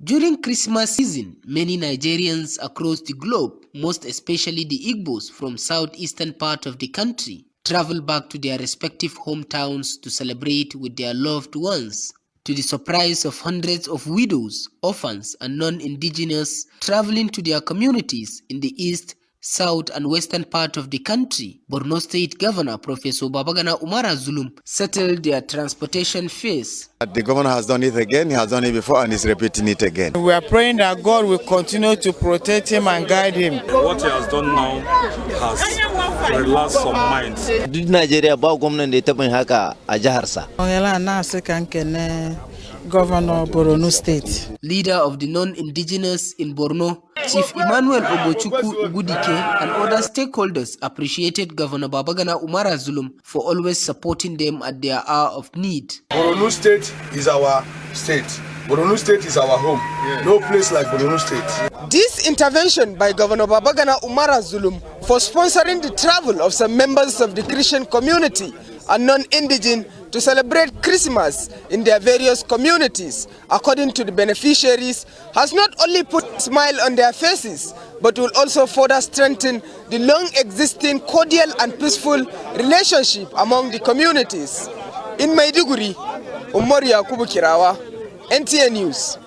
During Christmas season, many Nigerians across the globe, most especially the Igbos from southeastern part of the country, travel back to their respective hometowns to celebrate with their loved ones. To the surprise of hundreds of widows, orphans, and non-indigenous traveling to their communities in the east, south, and western part of the country, Borno State Governor Professor Babagana Umara Zulum settled their transportation fees. The governor has done it again, he has done it before and is repeating it again. We are praying that God will continue to protect him and guide him. What he has done now has relaxed some minds. Duk Najeriya ba gwamnan da ya taɓa haka a jiharsa. Governor Borno State. Leader of the non-indigenous in Borno, Chief Emmanuel Ogochukwu Ugudike, and other stakeholders appreciated Governor Babagana Umara Zulum for always supporting them at their hour of need. Borno State is our state. Borno State is our home. No place like Borno State. This intervention by Governor Babagana Umara Zulum for sponsoring the travel of some members of the Christian community and non-indigenous to celebrate Christmas in their various communities, according to the beneficiaries, has not only put a smile on their faces, but will also further strengthen the long-existing cordial and peaceful relationship among the communities. In Maiduguri, Umar Yakubu Kirawa, NTA News.